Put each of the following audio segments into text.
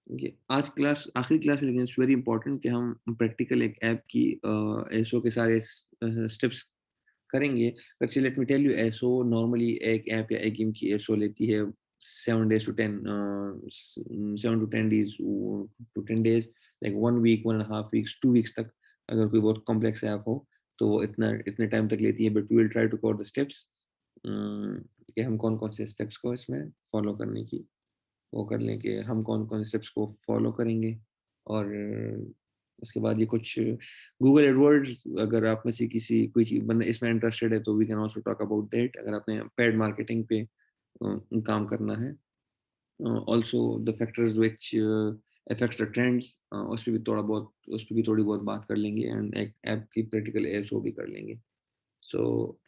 ये आज क्लास आखिरी क्लास है, लेकिन इट्स वेरी इंपॉर्टेंट कि हम प्रैक्टिकल एक ऐप की एसओ के सारे स्टेप्स करेंगे। But let me tell you, ASO normally एक ऐप या एक गेम की एसओ लेती है 7 days to 10 7 to 10 days to 10 days, like 1 week, 1 and half weeks, 2 weeks तक, अगर कोई बहुत कॉम्प्लेक्स ऐप हो, तो वो इतने टाइम तक लेती है। But we will try to cover the steps, कि हम कौन-कौन से स्टेप्स को इसमें फॉलो करने की वो कर लें, कि हम कौन-कौन से स्टेप्स को फॉलो करेंगे। और उसके बाद ये कुछ गूगल एडवर्ड्स, अगर आप में से किसी कोई चीज़ बंदा इसमें इंटरेस्टेड है, तो we can also talk about that, अगर आपने पेड मार्केटिंग पे काम करना है। Also the factors which affects the trends, उस पे भी थोड़ी बहुत बात कर लेंगे, एंड एक ऐप की प्रैक्टिकल एसओ भी कर लेंगे। So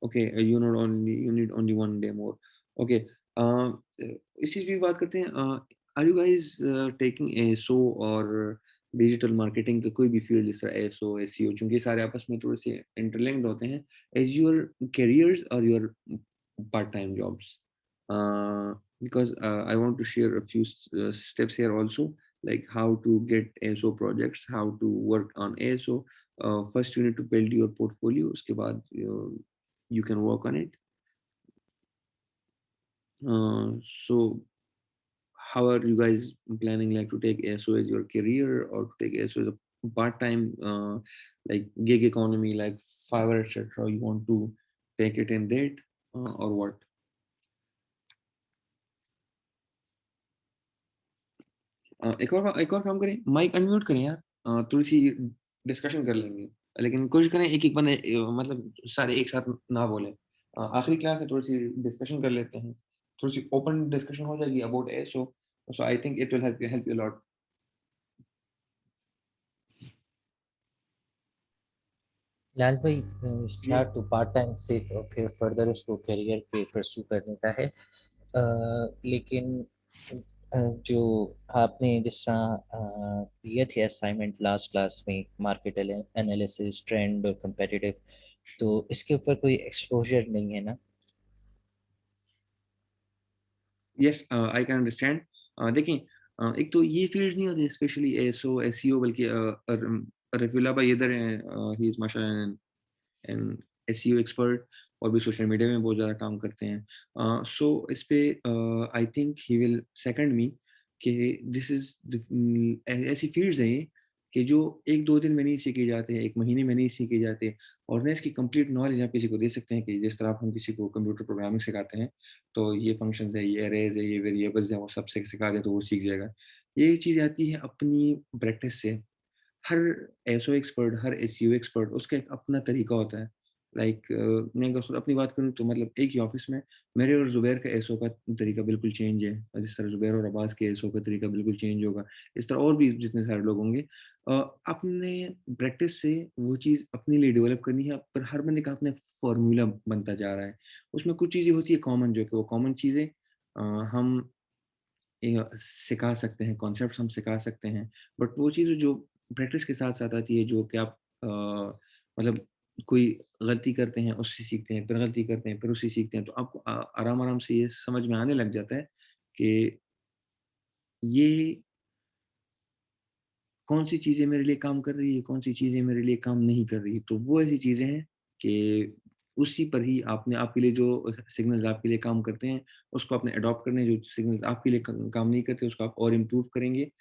okay, you need only 1 day more. Okay, इस चीज़ की बात करते हैं। Are you guys taking ASO और डिजिटल मार्केटिंग का कोई भी फील्ड, जिस तरह एसओ, एसईओ, चूँकि सारे आपस में थोड़े से इंटरलिंक्ड होते हैं, एज़ योर करियर्स और your part time jobs? Because I want to share a few steps here also, like how to get ASO projects, how to work on ASO. First, you need to build your portfolio. उसके बाद you can work on it. So how are you guys planning, like, to take ASO as your career, or to take ASO as a part-time, like gig economy, like Fiverr, etc.? You want to take it in that, or what? एक और काम करें, mic unmute करें यार, थोड़ी सी discussion कर लेंगे, लेकिन कोशिश करें एक एक बंदे, मतलब सारे एक साथ ना बोलें। आखिरी क्लास है, थोड़ी सी डिस्कशन कर लेते हैं, थोड़ी सी ओपन डिस्कशन हो जाएगी about a, so I think it will help you lot. Lal भाई, स्टार्ट टू पार्ट टाइम से और फिर फर्दर उसको करियर पे परस्यू करने का है। लेकिन जो आपने जिस तरह दिए थे असाइनमेंट लास्ट क्लास में, मार्केट एनालिसिस, ट्रेंड और competitive, तो इसके ऊपर कोई एक्सपोजर नहीं है ना? Yes, I can understand. देखिए, एक तो ये फील्ड नहीं होती स्पेशली एसओ, एसईओ, बल्कि रफीला भाई इधर हैं, ही इज़ माशाल्लाह एन एसईओ एक्सपर्ट, और भी सोशल मीडिया में बहुत ज़्यादा काम करते हैं। सो इस पे I think he will second me, कि दिस इज़ ऐसी फील्ड्स हैं ये, कि जो 1-2 दिन में नहीं सीखे जाते हैं, 1 महीने में नहीं सीखे जाते, और ना इसकी कंप्लीट नॉलेज आप किसी को दे सकते हैं, कि जिस तरह हम किसी को कंप्यूटर प्रोग्रामिंग सिखाते हैं, तो ये फंक्शंस है, ये अरेज़ है, ये वेरिएबल्स हैं, वो सब सिखा दें तो वो सीख जाएगा। ये चीज़ आती है अपनी प्रैक्टिस से। हर एसओ एक्सपर्ट, हर एसईओ एक्सपर्ट, उसका एक अपना तरीका होता है। लाइक मैं अगर अपनी बात करूँ, तो मतलब एक ही ऑफ़िस में मेरे और ज़ुबैर का एसओ का तरीका बिल्कुल चेंज है। जिस तरह ज़ुबैर और अब्बास के एसओ का तरीका बिल्कुल चेंज होगा, इस तरह और भी जितने सारे लोग होंगे। अ, अपने प्रैक्टिस से वो चीज़ अपने लिए डेवलप करनी है, पर हर बंदे का अपना फ़ॉर्मूला बनता जा रहा है। उसमें कुछ चीज़ें होती है कॉमन, जो कि वो कॉमन चीज़ें हम सिखा सकते हैं, कॉन्सेप्ट्स हम सिखा सकते हैं, बट वो चीज़ जो प्रैक्टिस के साथ-साथ आती है, जो कि आप मतलब कोई गलती करते हैं, उससे सीखते हैं, फिर गलती करते हैं, फिर उससे सीखते हैं, तो आपको आराम-आराम से ये समझ में आने लग जाता है कि ये कौन-सी चीज़ें मेरे लिए काम कर रही है, कौन-सी चीज़ें मेरे लिए काम नहीं कर रही है। तो वो ऐसी चीज़ें हैं कि उसी पर ही आपने आपके लिए जो सिग्नल्स आपके लिए काम करते हैं, उसको आपने अडॉप्ट करने हैं, जो सिग्नल्स आपके लिए क काम नहीं करते, उसको आप और इम्प्रूव करेंगे।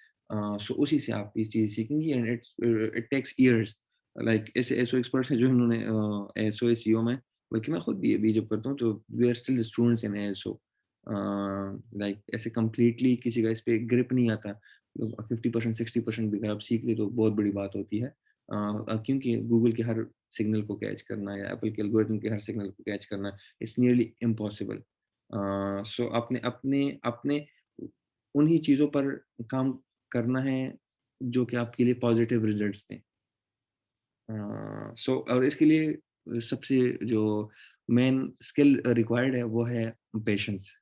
सो उसी से आप ये चीज़ें सीखेंगी, and it takes years. Like ऐसे एसओ एक्सपर्ट्स हैं जो इन्होंने एसओ, एसईओ में, बल्कि मैं खुद भी अभी जब करता हूँ, तो we are still students in ASO. Like ऐसे कंप्लीटली किसी का इस पे ग्रिप नहीं आता। 50% 60% भी अगर आप सीख लें, तो बहुत बड़ी बात होती है। क्योंकि गूगल के हर सिग्नल को कैच करना, या एप्पल के एल्गोरिथम के हर सिग्नल को कैच करना, इट्स नियरली इम्पॉसिबल। सो आपने अपने अपने उन्हीं चीज़ों पर काम करना है, जो कि आपके लिए पॉजिटिव रिजल्ट्स दें। सो और इसके लिए सबसे जो मेन स्किल रिक्वायर्ड है, वो है पेशेंस।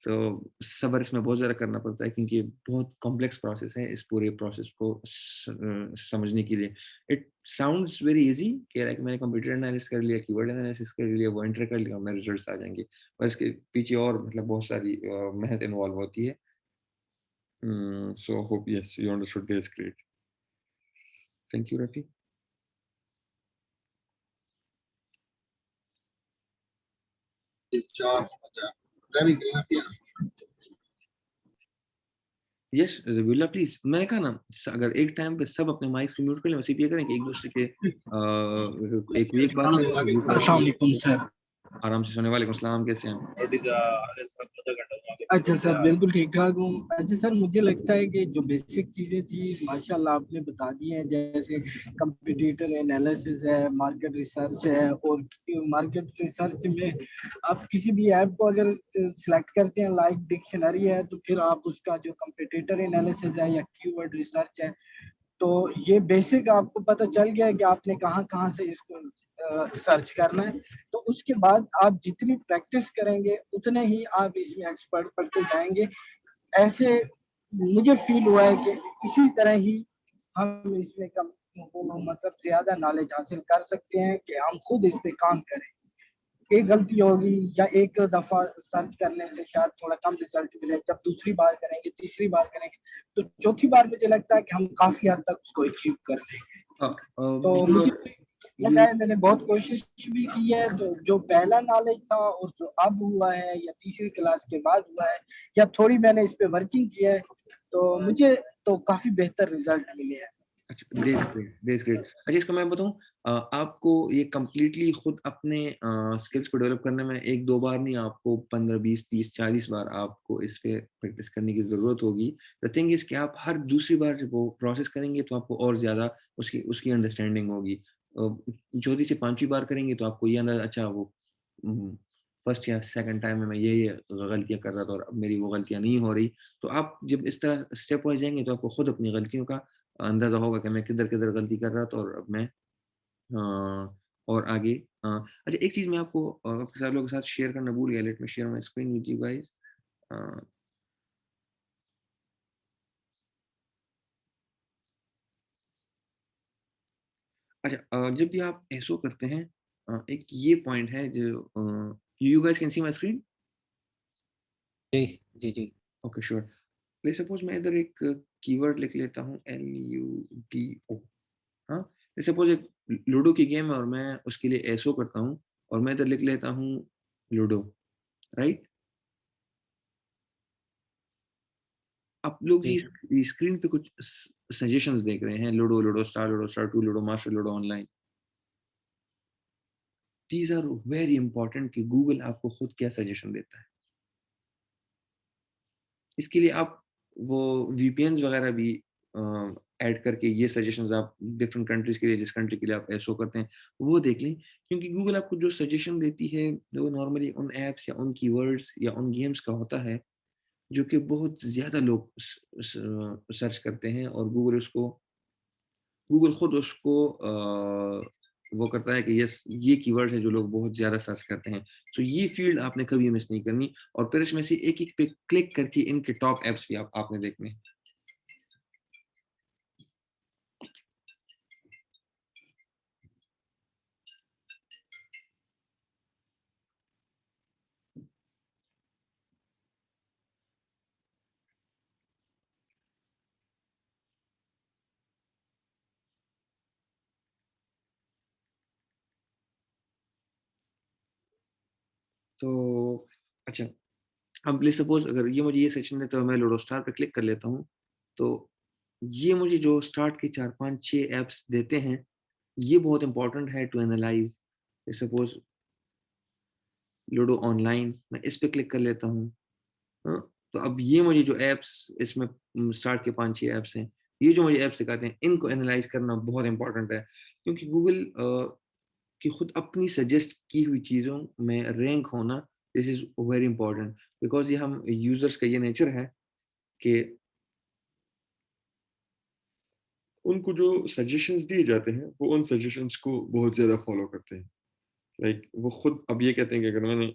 सो सब्र इसमें बहुत ज़्यादा करना पड़ता है क्योंकि बहुत कॉम्प्लेक्स प्रोसेस है इस पूरे प्रोसेस को समझने के लिए। इट साउंड्स वेरी ईज़ी कि लाइक मैंने कंप्यूटर एनालिसिस कर लिया, कीवर्ड एनालिसिस कर लिया, वो एंटर कर लिया, मेरे रिजल्ट्स आ जाएँगे। पर इसके पीछे और मतलब बहुत सारी मेहनत इन्वॉल्व होती है। So hope yes you understood this great. Thank you Rafi. चार समाचार ड्राइविंग करें आप यहाँ यस रवीला प्लीज़ मैंने कहा ना अगर एक टाइम पे सब अपने माइक्स को म्यूट कर लें, बस ये करें कि एक दूसरे के एक वीक बात खाना करें खिला और के दूसरा अस्सलाम वालेकुम सर। आराम से सोने। वालेकुम सलाम, कैसे हैं? अच्छा सर, बिल्कुल ठीक-ठाक हूँ। अच्छा सर, मुझे लगता है कि जो बेसिक चीज़ें थी माशाल्लाह आपने बता दी हैं, जैसे कॉम्पिटिटर एनालिसिस है, मार्केट रिसर्च है और मार्केट रिसर्च में आप किसी भी ऐप को अगर सेलेक्ट करते हैं लाइक डिक्शनरी है, तो फिर आप उसका जो कॉम्पिटिटर एनालिसिस है या कीवर्ड रिसर्च है, तो ये बेसिक आपको पता चल गया है कि आपने कहाँ-कहाँ से इसको सर्च करना है। तो उसके बाद आप जितनी प्रैक्टिस करेंगे, उतने ही आप इसमें एक्सपर्ट बनते जाएँगे। ऐसे मुझे फ़ील हुआ है कि इसी तरह ही हम इसमें कम वो मतलब ज़्यादा नॉलेज हासिल कर सकते हैं कि हम खुद इस पे काम करें। एक गलती होगी या एक दफ़ा सर्च करने से शायद थोड़ा कम रिज़ल्ट मिले, जब दूसरी बार करेंगे, तीसरी बार करेंगे, तो चौथी बार मुझे लगता है कि हम काफ़ी हद तक उसको अचीव कर लेंगे। तो मुझे योर लगा यू है मैंने बहुत कोशिश भी की है, तो जो पहला नॉलेज था और जो अब हुआ है या तीसरी क्लास के बाद हुआ है या थोड़ी मैंने इस पे वर्किंग की है, तो मुझे तो काफ़ी बेहतर रिज़ल्ट मिले हैं। अच्छा, दैट्स ग्रेट। अच्छा इसका मैं बताऊँ आपको ये कंप्लीटली खुद अपने स्किल्स को डेवलप करने में 1-2 बार नहीं, आपको 15, 20, 30, 40 बार आपको इस पे प्रैक्टिस करने की ज़रूरत होगी। द थिंग इज़ कि आप हर दूसरी बार जब वो प्रोसेस करेंगे तो आपको और ज़्यादा उसकी उसकी अंडरस्टैंडिंग होगी। चौथी से 5वीं बार करेंगे तो आपको ये अंदाज़ा अच्छा वो उम, फर्स्ट या सेकंड टाइम में मैं ये गलतियाँ कर रहा था और अब मेरी वो गलतियाँ नहीं हो रही। तो आप जब इस तरह स्टेप वाइज़ जाएँगे तो आपको खुद अपनी गलतियों का अंदाज़ा होगा कि मैं किधर-किधर गलती कर रहा था और अब मैं और आगे अच्छा एक चीज़ मैं आपको आपके साथ लोगों के साथ शेयर करना भूल गया, let me share my screen with you guys. Uh, अच्छा जब भी आप एसओ करते हैं एक ये पॉइंट है जो you guys can see my screen? जी, जी, जी। Okay sure. लेट्स सपोज़ मैं इधर एक कीवर्ड लिख लेता हूँ LUDO हाँ? लेट्स सपोज़ एक लूडो की गेम है और मैं उसके लिए एसओ करता हूँ और मैं इधर लिख लेता हूँ लूडो, राइट? आप लोग जी, ये स्क्रीन पे कुछ सजेशंस देख रहे हैं ludo, ludo star 2, ludo master, ludo online. These are very important कि गूगल आपको खुद क्या सजेशन देता है। इसके लिए आप वो वीपीएन्स वगैरह भी ऐड करके ये सजेशंस आप डिफरेंट कंट्रीज़ के लिए जिस कंट्री के लिए आप एसओ करते हैं, वो देख लें। क्योंकि गूगल आपको जो सजेशन देती है, वो नॉर्मली उन ऐप्स या उन कीवर्ड्स या उन गेम्स का होता है, जो कि बहुत ज़्यादा लोग सर्च करते हैं और गूगल खुद उसको वो करता है कि यस ये कीवर्ड है जो लोग बहुत ज़्यादा सर्च करते हैं। सो ये फ़ील्ड आपने कभी मिस नहीं करनी और फिर इसमें से एक-एक पे क्लिक करके इनके टॉप ऐप्स भी आपने देखने हैं। तो अच्छा, अब लेट्स सपोज़ अगर ये मुझे ये सेक्शन देता है तो मैं लूडो स्टार पे क्लिक कर लेता हूँ, तो ये मुझे जो स्टार्ट के 4, 5, 6 ऐप्स देते हैं, ये बहुत इम्पोर्टेंट है to analyse. Let's suppose ludo online मैं इस पे क्लिक कर लेता हूँ। हाँ, तो अब ये मुझे जो ऐप्स इसमें स्टार्ट के 5-6 ऐप्स हैं, ये जो मुझे ऐप्स दिखाते हैं, इनको एनालाइज़ करना बहुत इम्पोर्टेंट है। क्योंकि गूगल की खुद अपनी सजेस्ट की हुई चीज़ों में रैंक होना, this is very important because ये हम यूज़र्स का ये नेचर है कि उनको जो सजेशंस दिए जाते हैं, वो उन सजेशंस को बहुत ज़्यादा फ़ॉलो करते हैं। लाइक वो खुद अब ये कहते हैं कि अगर मैंने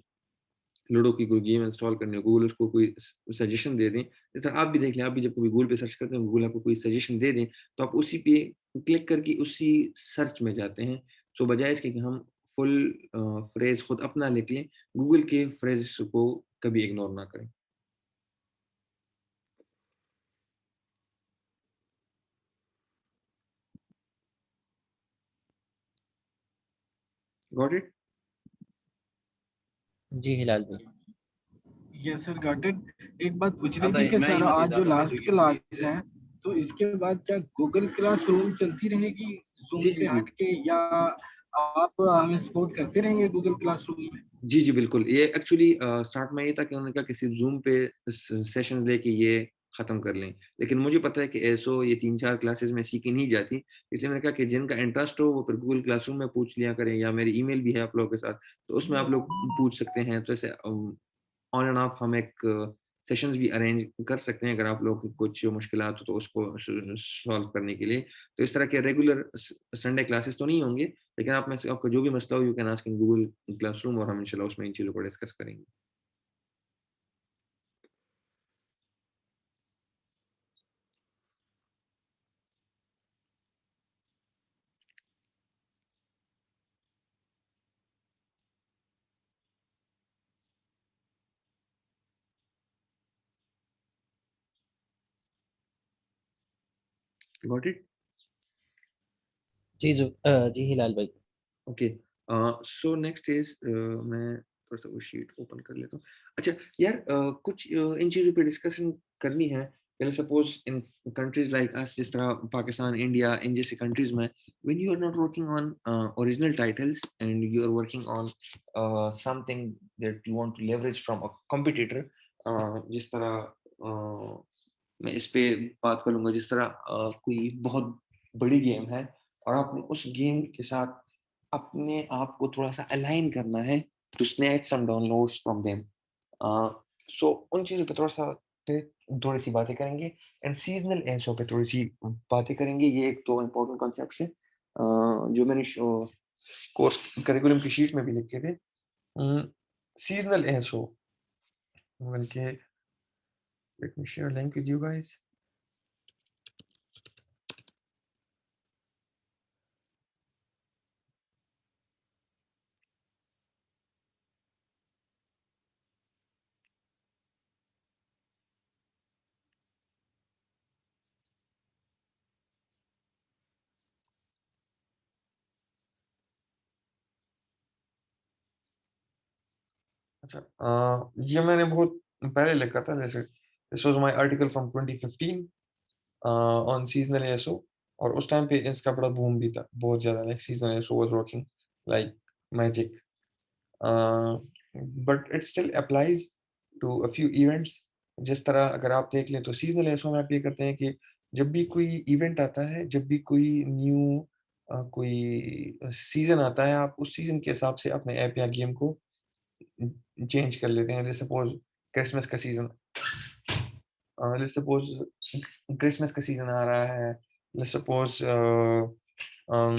लूडो की कोई गेम इंस्टॉल करनी हो, गूगल उसको कोई सजेशन दे दें। जैसे आप भी देख लें, आप भी जब कभी गूगल पे सर्च करते हैं, गूगल आपको कोई सजेशन दे दें, तो आप उसी पे क्लिक करके उसी सर्च में जाते हैं। सो बजाय इसके कि हम फुल फ्रेज़ खुद अपना लिख लें, गूगल के फ्रेज़ को कभी इग्नोर ना करें। Got it? जी हिलाल भाई। Yes sir got it. एक बात पूछनी थी कि सर आज जो लास्ट क्लास है तो इसके बाद क्या गूगल क्लासरूम चलती रहेगी जूम जी, जी, से जी। हट के, या आप हमें सपोर्ट करते रहेंगे गूगल क्लासरूम में? जी, जी, बिल्कुल। ये एक्चुअली स्टार्ट में ये था कि उन्होंने कहा कि सिर्फ़ ज़ूम पे सेशंस लेके ये ख़त्म कर लें। लेकिन मुझे पता है कि एसो ये 3-4 क्लासेस में सीखी नहीं जाती, इसलिए मैंने कहा कि जिनका इंटरेस्ट हो वो फिर गूगल क्लासरूम में पूछ लिया करें, या मेरी ईमेल भी है आप लोगों के साथ, तो उसमें आप लोग पूछ सकते हैं। तो ऐसे ऑन एंड ऑफ हम एक सेशंस भी अरेंज कर सकते हैं, अगर आप लोगों की कुछ मुश्किलात हो तो उसको सॉल्व करने के लिए। तो इस तरह के रेगुलर संडे क्लासेस तो नहीं होंगे, लेकिन आप में से आपका जो भी मसला हो, you can ask in Google classroom, और हम इंशाल्लाह उसमें इन चीज़ों को डिस्कस करेंगे। Got it? जी हिलाल भाई। ओके। सो नेक्स्ट इज़ मैं थोड़ा-सा वो शीट ओपन कर लेता हूँ। अच्छा यार, कुछ इन चीज़ों पे डिस्कशन करनी है। पहले suppose in countries like us, जिस तरह पाकिस्तान, इंडिया, इन जैसी कंट्रीज़ में, when you are not working on original titles and you are working on something that you want to leverage from a competitor, जिस तरह मैं इस पे बात कर लूँगा, जिस तरह कोई बहुत बड़ी गेम है और आपने उस गेम के साथ अपने आप को थोड़ा-सा अलाइन करना है to snatch some downloads from them. So उन चीज़ों पे थोड़ी-सी बातें करेंगे, एंड सीज़नल एसओ पे थोड़ी-सी बातें करेंगे। ये एक तो इम्पोर्टेंट कॉन्सेप्ट्स हैं जो मैंने कोर्स करिकुलम की शीट में भी लिखे थे। सीज़नल एसओ, बल्कि late me share link with you guys. अच्छा, ये मैंने बहुत पहले लिखा था, जैसे this was my article from 2015 on seasonal ASO, और उस टाइम पे इसका बड़ा बूम भी था, बहुत ज़्यादा, like seasonal ASO was working like magic. But it still applies to a few events. जिस तरह अगर आप देख लें तो सीज़नल एएसओ में आप ये करते हैं कि जब भी कोई इवेंट आता है, जब भी कोई न्यू कोई सीज़न आता है, आप उस सीज़न के हिसाब से अपने ऐप या गेम को चेंज कर लेते हैं। जैसे सपोज़ क्रिसमस का सीज़न, लेट्स सपोज़ क्रिसमस का सीज़न आ रहा है, लेट्स सपोज़ अम,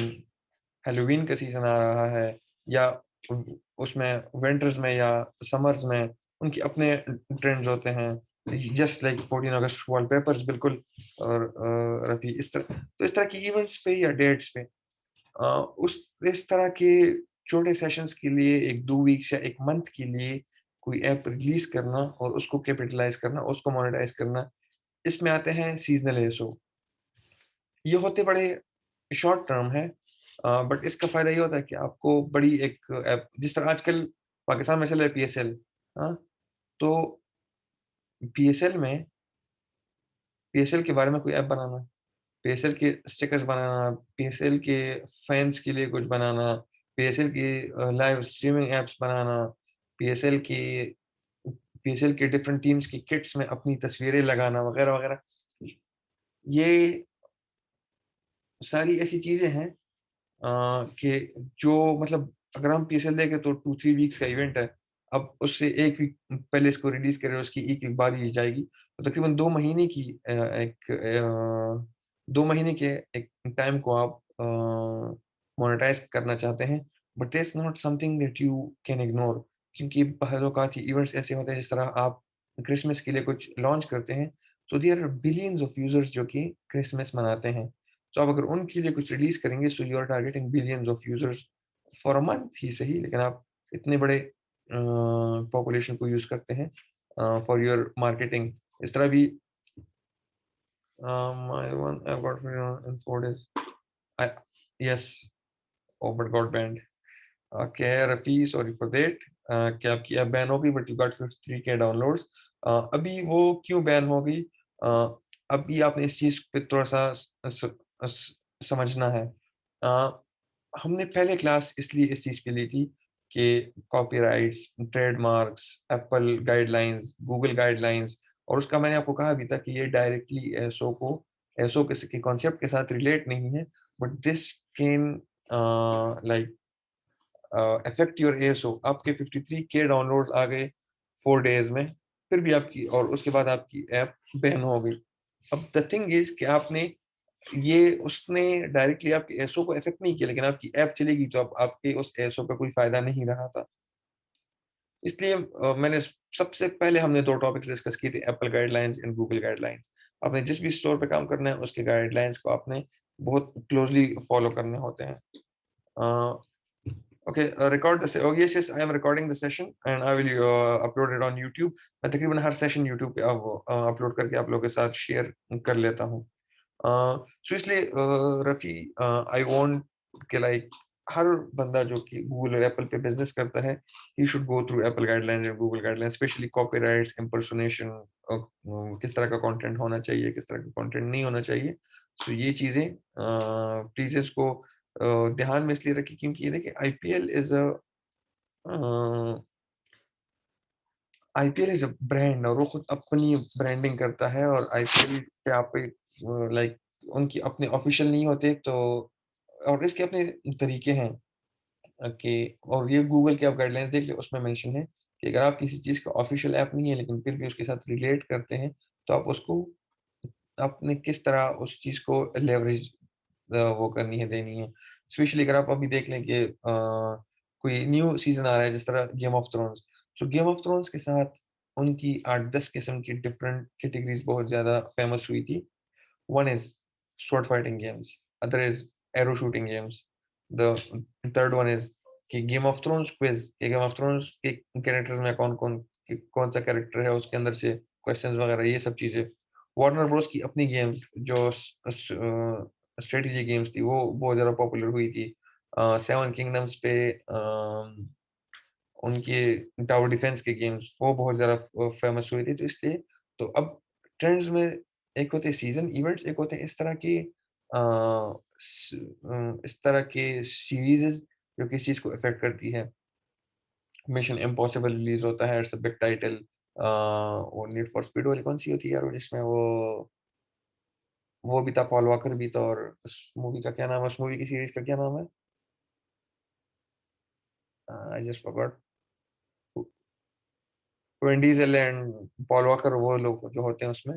हैलोवीन का सीज़न आ रहा है, या उ उसमें विंटर्स में या समर्स में उनके अपने ट्रेंड्स होते हैं। जस्ट लाइक 14 अगस्त वॉलपेपर्स, बिल्कुल। और रफ़ी इस तरह की इवेंट्स पे या डेट्स पे अ, उस इस तरह के छोटे सेशंस के लिए 1-2 वीक्स या 1 मंथ के लिए कोई ऐप रिलीज़ करना और उसको कैपिटलाइज़ करना, उसको मोनेटाइज़ करना, इसमें आते हैं सीज़नल एसओ। ये होते बड़े शॉर्ट टर्म है, बट इसका फ़ायदा ये होता है कि आपको बड़ी एक ऐप, जिस तरह आजकल पाकिस्तान में चल रहा है पीएसएल, हाँ? तो पीएसएल में पीएसएल के बारे में कोई ऐप बनाना, पीएसएल के स्टिकर्स बनाना, पीएसएल के फैन्स के लिए कुछ बनाना, पीएसएल की लाइव स्ट्रीमिंग ऐप्स बनाना, पीएसएल की पीएसएल के डिफरेंट टीम्स की किट्स में अपनी तस्वीरें लगाना, वगैरह-वगैरह। ये सारी ऐसी चीज़ें हैं कि जो मतलब अगर हम पीएसएल देखें तो 2-3 वीक्स का इवेंट है। अब उससे 1 वीक पहले इसको रिलीज़ करें, उसकी 1 वीक बाद ही जाएगी। तो तकरीबन 2 महीने की 2 महीने के एक टाइम को आप मोनेटाइज़ करना चाहते हैं, but that's not something that you can ignore. क्योंकि बाज़ औक़ात ये इवेंट्स ऐसे होते हैं जिस तरह आप क्रिसमस के लिए कुछ लॉन्च करते हैं, तो there are billions of users जो कि क्रिसमस मनाते हैं। तो आप अगर उनके लिए कुछ रिलीज़ करेंगे, so you are targeting billions of users for a month ही सही, लेकिन आप इतने बड़े पॉपुलेशन को यूज़ करते हैं फॉर योर मार्केटिंग। इस तरह भी I one I got in 4 days. I yes, oh but got banned. Okay, Rafi, sorry for that. कि आपकी ऐप बैन हो गई but you got 53K downloads. अभी वो क्यों बैन हो गई? अभी आपने इस चीज़ पे थोड़ा सा समझना है। हमने पहले क्लास इसलिए इस चीज़ की ली थी कि copyrights, trademarks, Apple guidelines, Google guidelines, और उसका मैंने आपको कहा भी था कि ये डायरेक्टली एसओ के कॉन्सेप्ट के साथ रिलेट नहीं है, but this can like affect your ASO. आपके 53K डाउनलोड्स आ गए 4 डेज़ में, फिर भी आपकी, और उसके बाद आपकी ऐप बैन हो गई। अब द थिंग इज़ कि आपने ये उसने डायरेक्टली आपके एएसओ को अफेक्ट नहीं किया, लेकिन आपकी ऐप चलेगी तो अब आपके उस एएसओ का कोई फ़ायदा नहीं रहा था। इसलिए मैंने सबसे पहले हमने 2 टॉपिक्स डिस्कस किए थे, Apple guidelines and Google guidelines. आपने जिस भी स्टोर पे काम करना है, उसके गाइडलाइंस को आपने बहुत क्लोज़ली फ़ॉलो करने होते हैं। अ Okay, record the oh yes yes I am recording the session and I will upload it on YouTube. मैं तकरीबन हर सेशन YouTube पे अब अपलोड करके आप लोगों के साथ शेयर कर लेता हूँ। सो इसलिए रफ़ी, आई वांट कि लाइक हर बंदा जो कि गूगल और एप्पल पे बिजनेस करता है, he should go through Apple guidelines and Google guidelines, specially copyrights, impersonation, किस तरह का कंटेंट होना चाहिए, किस तरह का कंटेंट नहीं होना चाहिए। सो ये चीज़ें प्लीज़ इसको ध्यान में इसलिए रखिए क्योंकि ये देखिए आईपीएल इज़ अ ब्रांड, और वो खुद अपनी ब्रांडिंग करता है, और आईपीएल पे आप एक लाइक उनकी अपने ऑफिशियल नहीं होते तो, और इसके अपने तरीके हैं कि, और ये गूगल के आप गाइडलाइंस देख लें, उसमें मेंशन है कि अगर आप किसी चीज़ का ऑफिशियल ऐप नहीं है लेकिन फिर भी उसके साथ रिलेट करते हैं, तो आप उसको आपने किस तरह उस चीज़ को लेवरेज वो करनी है, देनी है। स्पेशली अगर आप अभी देख लें कि कोई न्यू सीज़न आ रहा है जिस तरह गेम ऑफ थ्रोन्स, तो गेम ऑफ थ्रोन्स के साथ उनकी 8-10 किस्म की डिफरेंट कैटेगरीज़ बहुत ज़्यादा फेमस हुई थी। One is sword fighting games, other is arrow shooting games. The third one is कि गेम ऑफ थ्रोन्स क्विज़, कि गेम ऑफ थ्रोन्स के कैरेक्टर्स में कौन-सा कैरेक्टर है, उसके अंदर से क्वेश्चंस वगैरह ये सब चीज़ें। वार्नर ब्रोस की अपनी गेम्स जो स्ट्रेटजी गेम्स थी, वो बहुत ज़्यादा पॉपुलर हुई थी। सेवन किंगडम्स पे उनके टावर डिफेंस के गेम्स वो बहुत ज़्यादा फेमस हुई थी, तो इसलिए तो अब ट्रेंड्स में एक होते हैं सीज़न इवेंट्स, एक होते हैं इस तरह के सीरीज़ेज़ जो किसी चीज़ को अफ़ेक्ट करती है। मिशन इम्पॉसिबल रिलीज़ होता है, इट्स अ बिग टाइटल। वो नीड फॉर स्पीड वाली कौन-सी होती है यार, वो जिसमें वो भी था, पॉल वॉकर भी था, और उस मूवी का क्या नाम है, उस मूवी की सीरीज़ का क्या नाम है? I just forgot. Win diesel and Paul walker वो लोग जो होते हैं उसमें,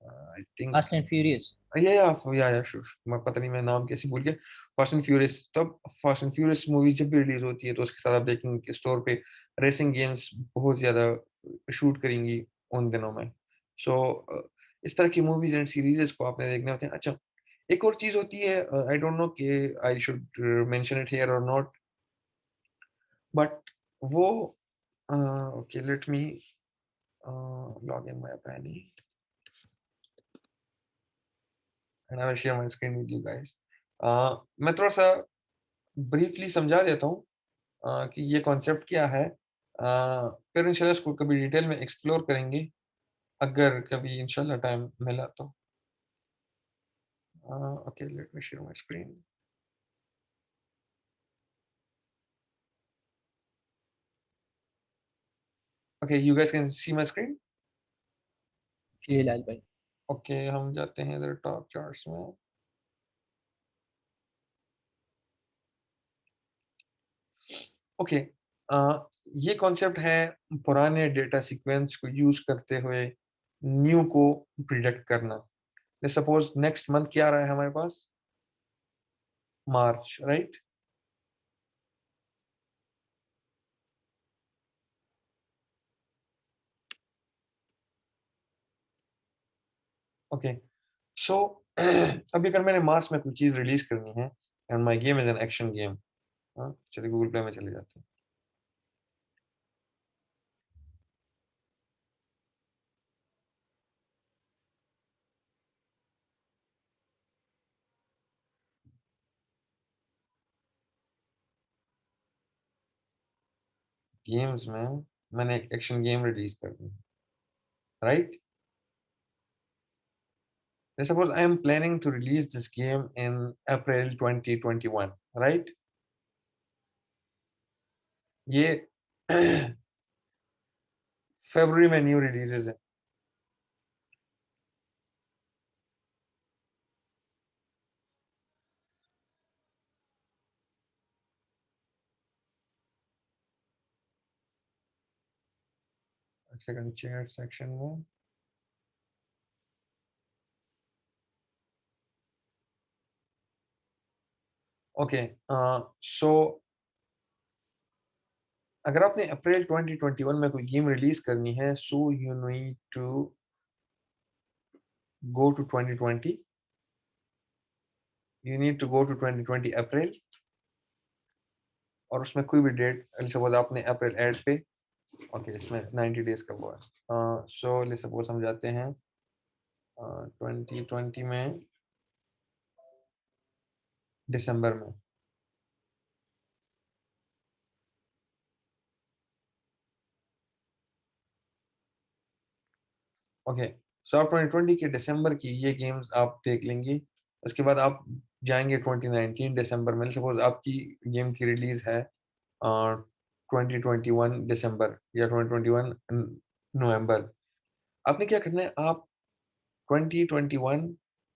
I think fast and furious. Sure, मैं पता नहीं, मैं नाम कैसे भूल गया। फास्ट एंड फ्यूरियस, तो फास्ट एंड फ्यूरियस मूवी जब भी रिलीज़ होती है तो उसके साथ आप देखेंगे कि स्टोर पे रेसिंग गेम्स बहुत ज़्यादा शूट करेंगी उन दिनों में। सो इस तरह की मूवीज़ एंड सीरीज़ेज़ को आपने देखने होते हैं। अच्छा, एक और चीज़ होती है, आई डोंट नो कि I should mention it here और नॉट, बट वो okay let me log in my penny and I will share my screen with you guys. मैं थोड़ा-सा ब्रीफली समझा देता हूँ कि ये कॉन्सेप्ट क्या है। फिर इंशाल्लाह इसको कभी डिटेल में एक्सप्लोर करेंगे, अगर कभी इंशाल्लाह टाइम मिला तो। Okay let me share my screen. Okay, you guys can see my screen? जी लाल भाई। ओके, हम जाते हैं इधर टॉप चार्ट्स में। ओके, ये कॉन्सेप्ट है पुराने डेटा सीक्वेंस को यूज़ करते हुए न्यू को प्रिडिक्ट करना। जैसे सपोज़ नेक्स्ट मंथ क्या आ रहा है हमारे पास? मार्च, राइट? ओके, सो अभी अगर मैंने मार्च में कोई चीज़ रिलीज करनी है and my game is an action game, हाँ चलिए गूगल प्ले में चले जाते हैं। गेम्स में मैंने एक एक्शन गेम रिलीज करनी है, right? Suppose I am planning to release this game in April 2021, right? ये फरवरी में न्यू रिलीजेस है। सेकंड चैट सेक्शन में ओके, सो अगर आपने अप्रैल 2021 में कोई गेम रिलीज करनी है, so you need to go to 2020, you need to go to 2020 April, और उसमें कोई भी डेट, सपोज आपने अप्रैल ऐड पे, ओके इसमें 90 डेज का हुआ है, सो ले सपोज हम जाते हैं 2020 में दिसंबर में, ओके, सो आप 2020 के दिसंबर की ये गेम्स आप देख लेंगे। उसके बाद आप जाएंगे 2019 दिसंबर में, सपोज आपकी गेम की रिलीज है 2021 दिसंबर या 2021 नवंबर। आपने क्या करना है, आप 2021,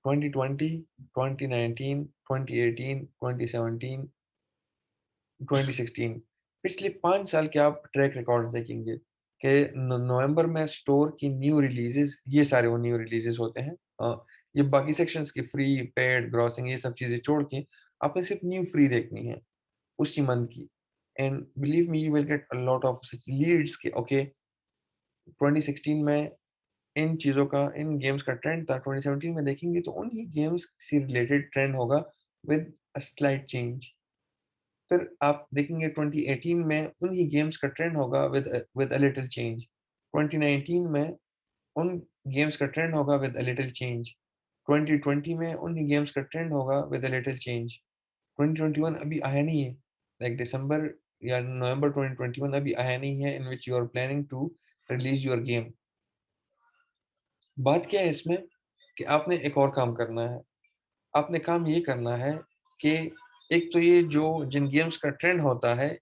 2020, 2019, 2018, 2017, 2016 पिछले 5 साल के आप ट्रैक रिकॉर्ड्स देखेंगे कि नवंबर में स्टोर की न्यू रिलीजेस, ये सारे वो न्यू रिलीजेस होते हैं। ये बाकी सेक्शंस की फ्री, पेड, ग्रॉसिंग, ये सब चीज़ें छोड़ के आपने सिर्फ न्यू फ्री देखनी है उसी मंथ की, and believe me you will get a lot of such leads के ओके 2016 में इन चीज़ों का, इन गेम्स का ट्रेंड था, 2017 में देखेंगे तो उन्हीं गेम्स से रिलेटेड ट्रेंड होगा विद अ स्लाइट चेंज। फिर आप देखेंगे 2018 में उन्हीं गेम्स का ट्रेंड होगा विद अ लिटिल चेंज, 2019 में उन गेम्स का ट्रेंड होगा विद अ लिटिल चेंज, 2020 में उन्हीं गेम्स का ट्रेंड होगा विद अ लिटिल चेंज, 2021 अभी आया नहीं है, लाइक दिसंबर या नवंबर 2021 अभी आया नहीं है in which you are planning to release your game. बात क्या है इसमें कि आपने एक और काम करना है, आपने काम ये करना है कि एक तो ये जो जिन गेम्स का ट्रेंड होता है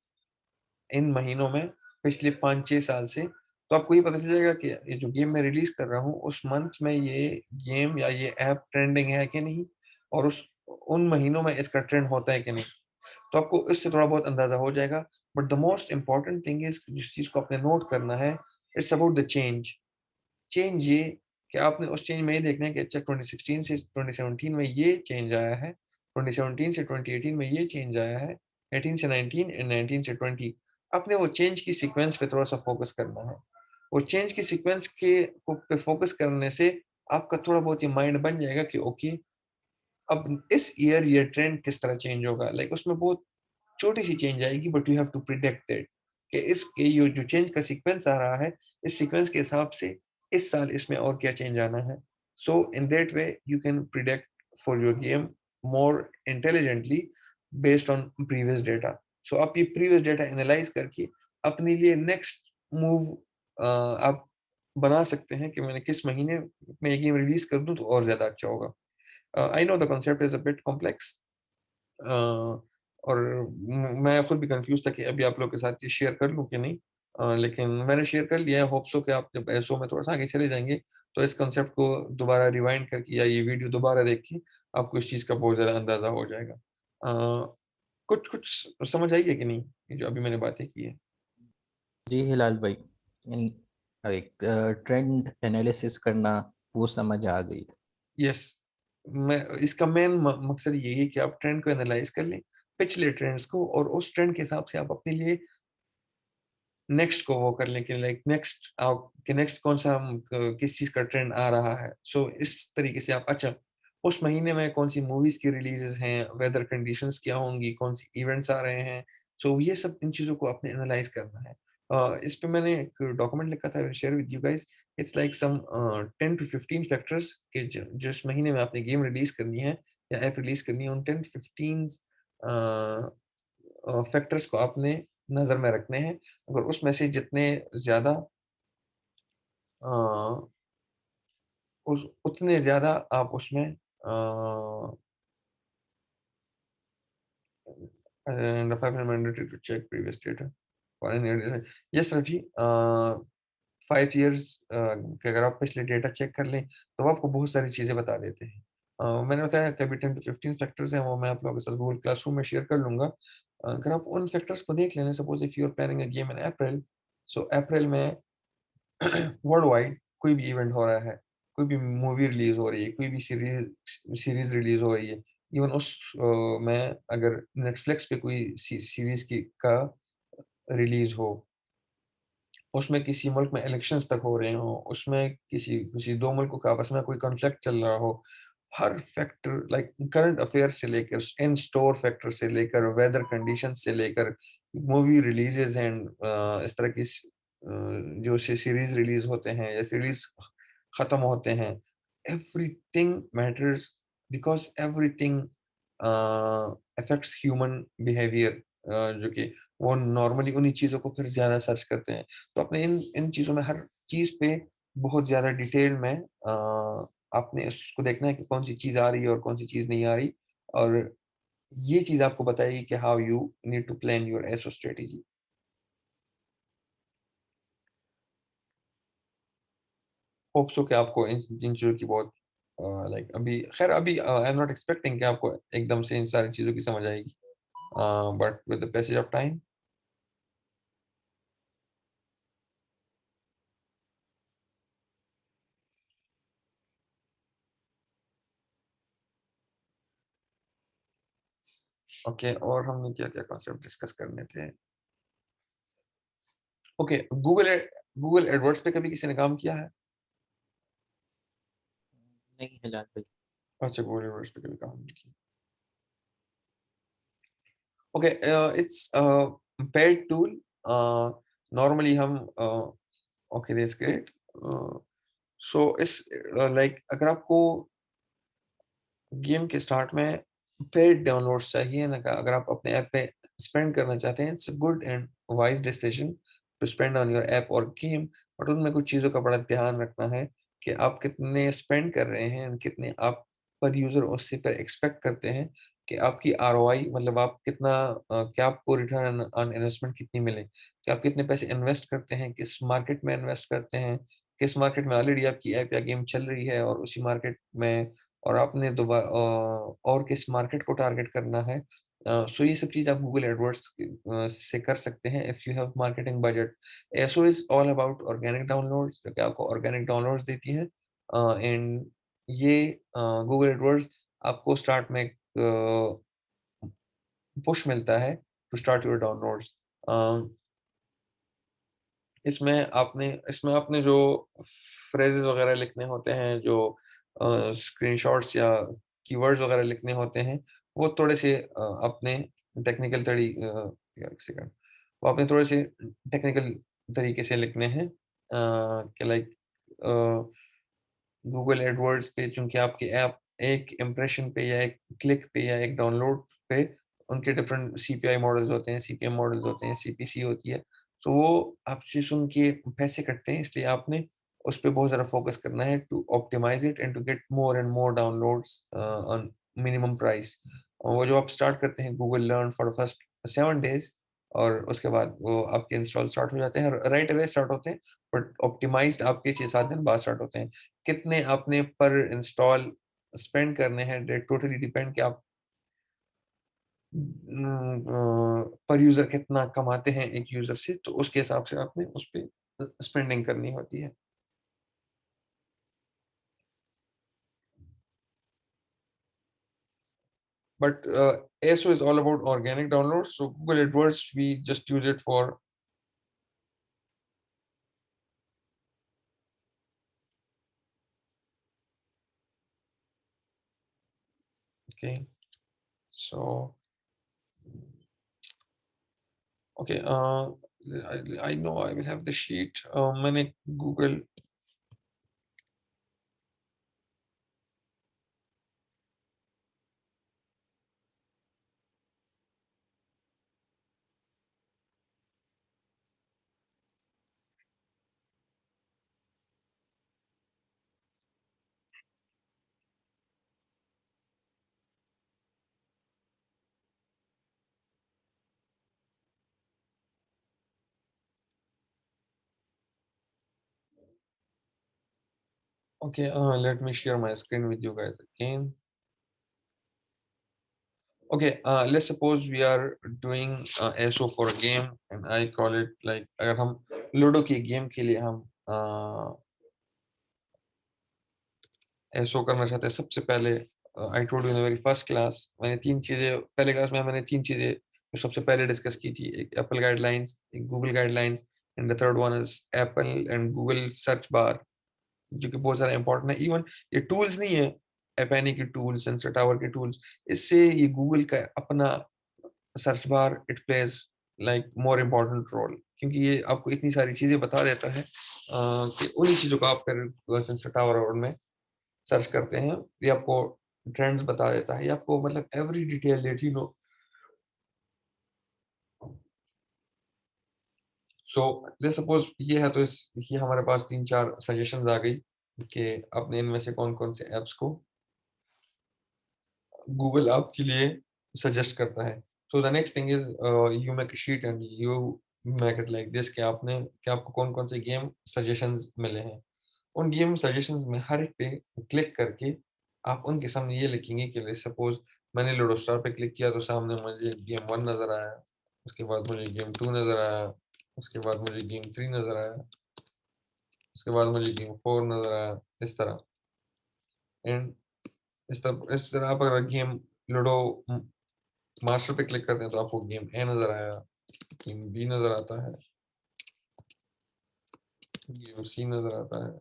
इन महीनों में पिछले 5-6 साल से, तो आपको ये पता चल जाएगा कि ये जो गेम मैं रिलीज़ कर रहा हूँ, उस मंथ में ये गेम या ये ऐप ट्रेंडिंग है कि नहीं, और उस उन महीनों में इसका ट्रेंड होता है कि नहीं। तो आपको इससे थोड़ा बहुत अंदाज़ा हो जाएगा। But the most important thing is जिस चीज़ को आपने नोट करना है, it's about the change. Change ये कि आपने उस चेंज में ये देखना है कि अच्छा 2016 से 2017 में ये चेंज आया है, 2017 से 2018 में ये चेंज आया है, 18 से 19 एंड 19 से 20। आपने वो चेंज की सीक्वेंस पे थोड़ा-सा फ़ोकस करना है। वो चेंज की सीक्वेंस के को पे फ़ोकस करने से आपका थोड़ा बहुत ये माइंड बन जाएगा कि ओके, अब इस ईयर ये ट्रेंड किस तरह चेंज होगा। लाइक उसमें बहुत छोटी-सी चेंज आएगी but you have to predict that कि ये जो चेंज का सीक्वेंस आ रहा है, इस सीक्वेंस के हिसाब से इस साल इसमें और क्या चेंज आना है। So in that way you can predict for your game more intelligently based on previous data. So आप ये प्रीवियस डेटा एनालाइज़ करके अपने लिए नेक्स्ट मूव आप बना सकते हैं कि मैंने किस महीने में ये गेम रिलीज़ कर दूँ तो और ज़्यादा अच्छा होगा। I know the concept is a bit complex, और मैं खुद भी कंफ्यूज था कि अभी आप लोग के साथ ये शेयर कर लूँ कि नहीं, लेकिन मैंने शेयर कर लिया है। होप सो कि आप जब एसओ में थोड़ा-सा आगे चले जाएँगे, तो इस कांसेप्ट को दोबारा रिवाइंड करके या ये वीडियो दोबारा देख के आपको इस चीज़ का बहुत ज़्यादा अंदाज़ा हो जाएगा। कुछ समझ आई है कि नहीं, ये जो अभी मैंने बातें की है? जी हिलाल भाई, इन एक ट्रेंड एनालिसिस करना वो समझ आ गई। यस, मैं इसका मेन मकसद यही है कि आप ट्रेंड को एनालाइज़ कर लें, पिछले ट्रेंड्स को, और उस ट्रेंड के हिसाब से आप अपने लिए नेक्स्ट को वो कर लें कि लाइक नेक्स्ट आप कि नेक्स्ट कौन सा हम किस चीज़ का ट्रेंड आ रहा है। सो इस तरीके से आप अच्छा उस महीने में कौन सी मूवीज़ की रिलीज़ेज़ हैं, वेदर कंडीशंस क्या होंगी, कौन सी इवेंट्स आ रहे हैं। सो ये सब इन चीज़ों को आपने एनालाइज़ करना है। इस पे मैंने एक डॉक्यूमेंट लिखा था, I will share with you guys. It's like some 10 to 15 factors कि जो इस महीने में आपने गेम रिलीज़ करनी है या ऐप रिलीज़ करनी है, उन 10 15 फैक्टर्स को आपने नज़र में रखने हैं। अगर उसमें से जितने ज़्यादा अ, उस उतने ज़्यादा आप उसमें and the 500 mandatory to check previous data for any yes Rafi 5 years के अगर आप पिछले डेटा चेक कर लें तो वो आपको बहुत सारी चीज़ें बता देते हैं। मैंने बताया कि अभी 10 टू 15 फैक्टर्स हैं, वो मैं आप लोगों के साथ गूगल क्लासरूम में शेयर कर लूँगा। अगर आप उन फैक्टर्स को देख लें, suppose if you are planning a game in April, so April में वर्ल्ड वाइड कोई भी इवेंट हो रहा है, कोई भी मूवी रिलीज़ हो रही है, कोई भी सीरीज़ रिलीज़ हो रही है, इवन में अगर नेटफ्लिक्स पे कोई सीरीज़ की का रिलीज़ हो, उसमें किसी मुल्क में इलेक्शंस तक हो रहे हों, उसमें किसी किसी 2 मुल्कों का आपस में कोई कॉन्फ्लिक्ट चल रहा हो, हर फैक्टर लाइक करंट अफेयर्स से लेकर इन स्टोर फैक्टर से लेकर वेदर कंडीशंस से लेकर मूवी रिलीजेस एंड इस तरह की जो सीरीज रिलीज होते हैं या सीरीज खत्म होते हैं, everything matters because everything affects human behaviour, जो कि वो नॉर्मली उन्हीं चीज़ों को फिर ज़्यादा सर्च करते हैं। तो आपने इन इन चीज़ों में हर चीज़ पे बहुत ज़्यादा डिटेल में आपने उसको देखना है कि कौन-सी चीज़ आ रही है और कौन-सी चीज़ नहीं आ रही, और ये चीज़ आपको बताएगी कि how you need to plan your ASO strategy. Hope so कि आपको इन इन चीज़ों की बहुत लाइक अभी खैर अभी आई एम नॉट एक्सपेक्टिंग कि आपको एकदम से इन सारी चीज़ों की समझ आएगी। But with the passage of time okay, और हमने क्या-क्या कॉन्सेप्ट डिस्कस करने थे? ओके, गूगल एडवर्ड्स पे कभी किसी ने काम किया है? नहीं हिलाल भाई। अच्छा, गूगल एडवर्ड्स पे कभी काम नहीं किया। Okay, it's paid tool. Normally हम ओके दैट्स ग्रेट। सो इस लाइक अगर आपको गेम के स्टार्ट में पेड डाउनलोड्स चाहिए ना, अगर आप अपने ऐप पे स्पेंड करना चाहते हैं, it's a good and wise decision to spend on your app और गेम। बट उनमें कुछ चीज़ों का बड़ा ध्यान रखना है कि आप कितने स्पेंड कर रहे हैं and कितने आप पर यूज़र उससे पर एक्सपेक्ट करते हैं कि आपकी आरओआई मतलब आप कितना क्या आपको रिटर्न ऑन इन्वेस्टमेंट कितनी मिले, कि आप कितने पैसे इन्वेस्ट करते हैं, किस मार्केट में इन्वेस्ट करते हैं, किस मार्केट में ऑलरेडी आपकी ऐप या गेम चल रही है और उसी मार्केट में और आपने और किस मार्केट को टारगेट करना है। सो ये सब चीज़ आप गूगल एडवर्ड्स से कर सकते हैं if you have marketing budget. ASO is all about organic downloads, जो कि आपको ऑर्गेनिक डाउनलोड्स देती है। एंड ये गूगल एडवर्ड्स आपको स्टार्ट में पुश मिलता है to start your downloads. Uh, इसमें आपने जो फ्रेजेस वगैरह लिखने होते हैं, जो स्क्रीनशॉट्स या कीवर्ड्स वगैरह लिखने होते हैं, वो थोड़े से अपने टेक्निकल यार एक सेकंड, वो आपने थोड़े से टेक्निकल तरीके से लिखने हैं, कि लाइक गूगल एडवर्ड्स पे चूँकि आपकी ऐप एक इम्प्रेशन पे या एक क्लिक पे या एक डाउनलोड पे उनके डिफरेंट सीपीआई मॉडल्स होते हैं, सीपीएम मॉडल्स होते हैं, सीपीसी होती है। तो वो आपसे सुन के पैसे कटते हैं, इसलिए आपने उस पे बहुत ज़्यादा फ़ोकस करना है to optimise it and to get more and more downloads on minimum price. और वो जो आप स्टार्ट करते हैं Google learn for first 7 days और उसके बाद वो आपके इंस्टॉल स्टार्ट हो जाते हैं, राइट अवे स्टार्ट होते हैं, बट ऑप्टिमाइज़्ड आपके 6-7 दिन बाद स्टार्ट होते हैं। कितने आपने पर इंस्टॉल स्पेंड करने हैं, डेट टोटली डिपेंड कि आप पर यूज़र कितना कमाते हैं एक यूज़र से, तो उसके हिसाब से आपने उस पे स्पेंडिंग करनी होती है। But ASO is all about organic downloads. So Google AdWords, we just use it for Okay, so okay, I know I will have the sheet. मैंने Google okay, let me share my screen with you guys again. Okay, let's suppose we are doing SO for a game and I call it like अगर हम ludo की game के लिए हम SO करना चाहते हैं सबसे पहले I told you in very first class मैंने तीन चीजें पहले क्लास में मैंने तीन चीजें जो सबसे पहले डिस्कस की थी एक एप्पल गाइडलाइंस एक Google guidelines and the third one is Apple and Google search bar जो कि बहुत सारा इंपॉर्टेंट है इवन ये टूल्स नहीं है एपेनी के टूल्स सेंसर टावर के टूल्स इससे ये गूगल का अपना search bar it plays like more important role क्योंकि ये आपको इतनी सारी चीजें बता देता है कि उन्हीं चीजों को आप फिर सेंसर टावर और में सर्च करते हैं ये आपको ट्रेंड्स बता देता है ये आपको मतलब every detail that you know so let's suppose ये है तो इस ये हमारे पास तीन चार सजेशंस आ गई कि आपने इनमें से कौन कौन से ऐप्स को गूगल आपके लिए सजेस्ट करता है so the next thing is you make a sheet and you make it like this कि आपको कौन कौन से गेम सजेशंस मिले हैं उन गेम सजेशंस में हर एक पे क्लिक करके आप उनके सामने ये लिखेंगे कि सपोज मैंने लूडो स्टार पे क्लिक किया तो सामने मुझे गेम 1 नजर आया उसके बाद मुझे गेम 2 नजर आया उसके बाद मुझे गेम 3 नजर आया उसके बाद मुझे गेम 4 नजर आया इस तरह एंड इस तरह आप अगर गेम लूडो मास्टर पे क्लिक करते हैं तो आपको गेम ए नजर आया गेम बी नजर आता है गेम सी नजर आता है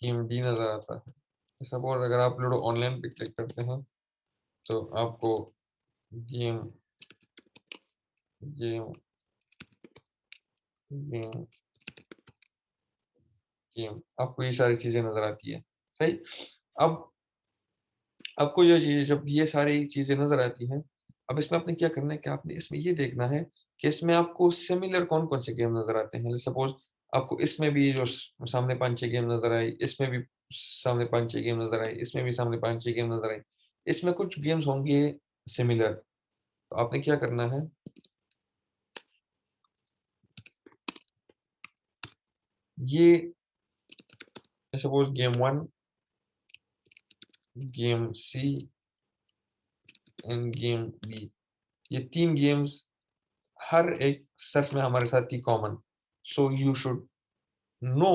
गेम डी नजर आता है सपोज अगर आप लूडो ऑनलाइन पे क्लिक करते हैं तो आपको गेम गेम गेम गेम आपको ये सारी चीजें नजर आती है सही अब आपको ये चीज जब ये सारी चीजें नजर आती हैं अब इसमें आपने क्या करना है कि आपने इसमें ये देखना है कि इसमें आपको सिमिलर कौन कौन से गेम नजर आते हैं सपोज आपको इसमें भी जो सामने 5-6 गेम नजर आई इसमें भी सामने 5-6 गेम नजर आई इसमें भी सामने 5-6 गेम नजर आई इसमें कुछ गेम्स होंगे सिमिलर तो आपने क्या करना है ये suppose game 1 game C and game B ये तीन गेम्स हर एक सर्च में हमारे साथ थी common so you should know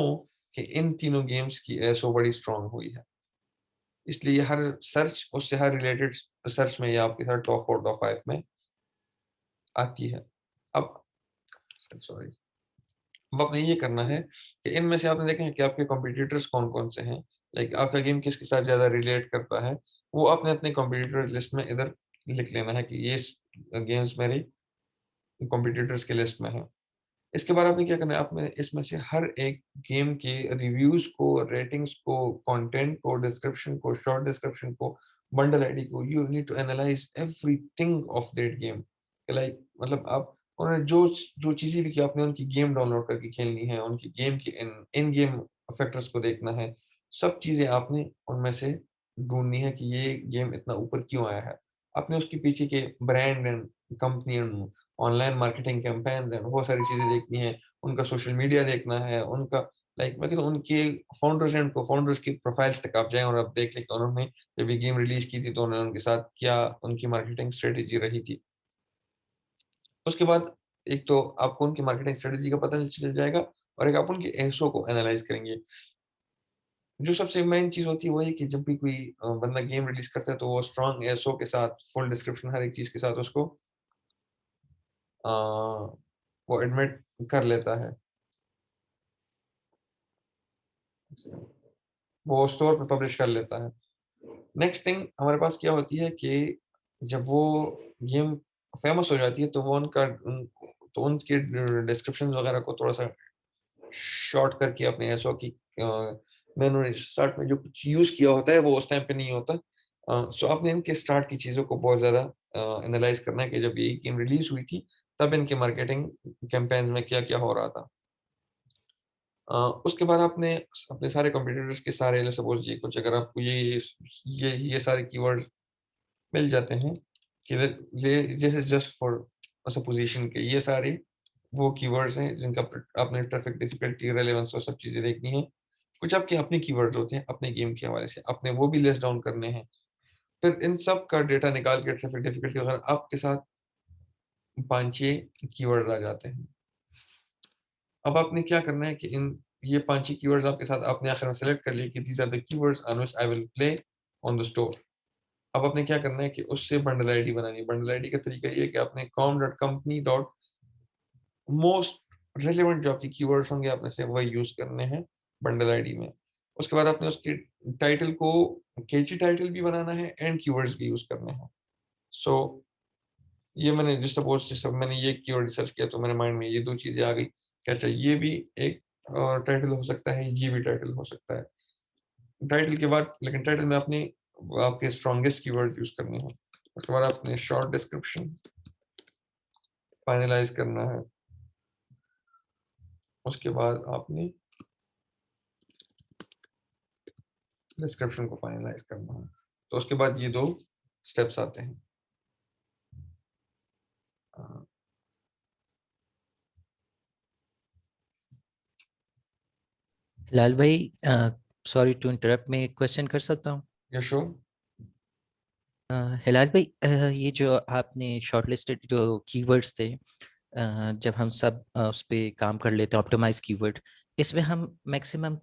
कि इन तीनों गेम्स की एसओ बड़ी स्ट्रांग हुई है इसलिए हर सर्च उससे हर रिलेटेड सर्च में ये आपके साथ टॉप 4 टॉप 5 में आती है अब सॉरी अब आपने ये करना है कि इनमें से आपने देखें कि आपके कॉम्पिटिटर्स कौन कौन से हैं लाइक आपका गेम किसके साथ ज्यादा रिलेट करता है वो आपने अपने कॉम्पिटिटर लिस्ट में इधर लिख लेना है कि ये गेम्स मेरे कॉम्पिटिटर्स के लिस्ट में है इसके बाद आपने क्या करना है आपने इसमें से हर एक गेम के रिव्यूज को रेटिंग्स को कंटेंट को डिस्क्रिप्शन को शॉर्ट डिस्क्रिप्शन को बंडल आईडी को you need to analyse everything of that game like मतलब आप उन्होंने जो जो चीजें भी की आपने उनकी गेम डाउनलोड करके खेलनी है उनकी गेम की इन गेम फैक्टर्स को देखना है सब चीजें आपने उनमें से ढूंढनी है कि ये गेम इतना ऊपर क्यों आया है आपने उसके पीछे के brand and company and online marketing campaigns and बहुत सारी चीजें देखनी है उनका सोशल मीडिया देखना है उनका लाइक मैं कहता हूँ उनके फाउंडर्स एंड को फाउंडर्स की प्रोफाइल्स तक आप जाएं और आप देख लें कि उन्होंने जब ये गेम रिलीज की थी तो उन्होंने उनके साथ क्या उनकी मार्केटिंग स्ट्रेटेजी रही थी उसके बाद एक तो आपको उनकी मार्केटिंग स्ट्रेटेजी का पता चल जाएगा और एक आप उनके एसओ को एनालाइज करेंगे जो सबसे मेन चीज होती है वो है कि जब भी कोई बंदा गेम रिलीज करता है तो वो स्ट्रॉन्ग एसओ के साथ फुल डिस्क्रिप्शन हर एक चीज के साथ उसको वो एडमिट कर लेता है वो स्टोर पे पब्लिश कर लेता है नेक्स्ट थिंग हमारे पास क्या होती है कि जब वो गेम फेमस हो जाती है तो वो तो उनके डिस्क्रिप्शन वगैरह को थोड़ा सा शॉर्ट करके अपने ऐसा कि मैंने स्टार्ट में जो कुछ यूज़ किया होता है वो उस टाइम पे नहीं होता। सो आपने इनके स्टार्ट की चीज़ों को बहुत ज़्यादा एनालाइज करना है कि जब ये गेम रिलीज हुई थी तब इनके मार्केटिंग कैंपेन्स में क्या-क्या हो रहा था। उसके बाद आपने अपने सारे कंपटीटर्स के सारे सपोज़ ये कुछ अगर आपको ये सारे कीवर्ड्स मिल जाते हैं कि this is just for a supposition कि ये सारे वो कीवर्ड्स हैं जिनका आपने ट्रैफिक डिफिकल्टी, रेलेवेंस और सब चीज़ें देखनी है। कुछ आपके अपने कीवर्ड्स होते हैं, अपने गेम के हवाले से, आपने वो भी लिस्ट डाउन करने हैं। फिर इन सब का डेटा निकाल के ट्रैफिक डिफिकल्टी वगैरह आपके साथ 5-6 कीवर्ड आ जाते हैं। अब आपने क्या करना है कि इन ये 5-6 कीवर्ड्स आपके साथ आपने आखिर में सेलेक्ट कर लिए कि these are the keywords on which I will play on the store. अब आपने क्या करना है कि उससे बंडल आईडी बनानी है। बंडल आईडी का तरीका ये है कि आपने मोस्ट रिलेवेंट जो आपके कीवर्ड्स होंगे आपने से वही यूज़ करने हैं बंडल आईडी में। उसके बाद आपने उसके टाइटल को कैची टाइटल भी बनाना है एंड कीवर्ड्स भी यूज़ करने हैं। सो ये मैंने जैसे मैंने ये कीवर्ड सर्च किया तो मेरे माइंड में ये 2 चीज़ें आ गई कि अच्छा ये भी एक टाइटल हो सकता है, ये भी टाइटल हो सकता है। टाइटल के बाद लेकिन टाइटल में आपने आपके स्ट्रॉन्गेस्ट कीवर्ड यूज़ करने हैं। उसके बाद आपने शॉर्ट डिस्क्रिप्शन फाइनलाइज़ करना है। उसके बाद आपने डिस्क्रिप्शन को फाइनलाइज़ करना है। तो उसके बाद ये 2 स्टेप्स आते हैं। अ, हिलाल भाई, सॉरी टू इंटरप्ट, मैं एक क्वेश्चन कर सकता हूँ? Yes sure. हिलाल भाई, ये जो आपने शॉर्टलिस्टेड जो कीवर्ड्स थे, जब हम सब उस पे काम कर लेते हैं ऑप्टिमाइज कीवर्ड, इसमें हम मैक्सिमम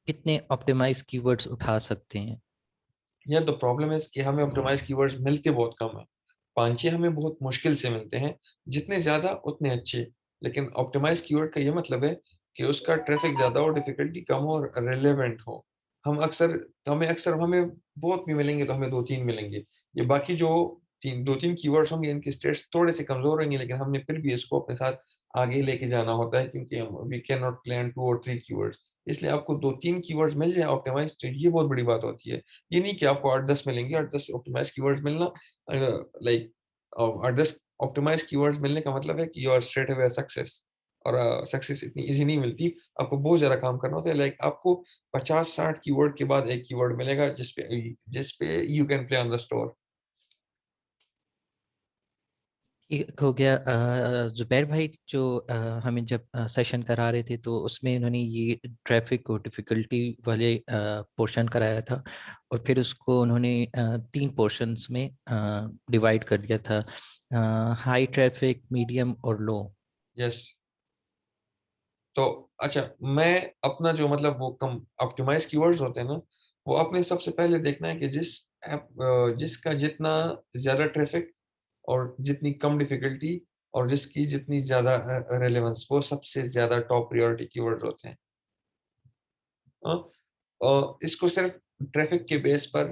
कितने ऑप्टिमाइज कीवर्ड्स उठा सकते हैं? यार द प्रॉब्लम इज़ कि हमें ऑप्टिमाइज़ कीवर्ड्स मिलते बहुत कम हैं। 5-6 हमें बहुत मुश्किल से मिलते हैं, जितने ज़्यादा उतने अच्छे। लेकिन ऑप्टिमाइज़ कीवर्ड का ये मतलब है कि उसका ट्रैफ़िक ज़्यादा हो, डिफ़िकल्टी कम हो और रिलेवेंट हो। हमें बहुत भी मिलेंगे तो हमें 2-3 मिलेंगे। ये बाकी जो 2-3 कीवर्ड्स होंगे इनके स्टेट्स थोड़े से कमज़ोर होंगे लेकिन हमने फिर भी इसको अपने साथ आगे लेके जाना होता है क्योंकि वी कैन नॉट प्लान 2 और 3 कीवर्ड्स। इसलिए आपको 2-3 कीवर्ड्स मिल जाए ऑप्टिमाइज़ तो ये बहुत बड़ी बात होती है। ये नहीं कि आपको 8-10 मिलेंगे, 8-10 ऑप्टिमाइज़ कीवर्ड्स मिलना लाइक 8-10 ऑप्टिमाइज़ कीवर्ड्स मिलने का मतलब है कि you are straight away success और सक्सेस इतनी ईज़ी नहीं मिलती, आपको बहुत ज़्यादा काम करना होता है। लाइक आपको 50-60 कीवर्ड के बाद एक कीवर्ड मिलेगा जिस पे you can play on the store. एक हो गया। जुबैर भाई, जो हमें जब सेशन करा रहे थे तो उसमें उन्होंने ये ट्रैफिक और डिफ़िकल्टी वाले पोर्शन कराया था, और फिर उसको उन्होंने 3 पोर्शंस में डिवाइड कर दिया था, हाई ट्रैफिक, मीडियम और लो। यस। तो अच्छा मैं अपना जो मतलब वो कम ऑप्टिमाइज़ कीवर्ड्स होते हैं ना, वो आपने सबसे पहले देखना है कि जिसका जितना ज़्यादा ट्रैफिक और जितनी कम डिफ़िकल्टी और जिसकी जितनी ज़्यादा रेलेवेंस वो सबसे ज़्यादा टॉप प्रायोरिटी कीवर्ड्स होते हैं। हाँ, इसको सिर्फ़ ट्रैफिक के बेस पर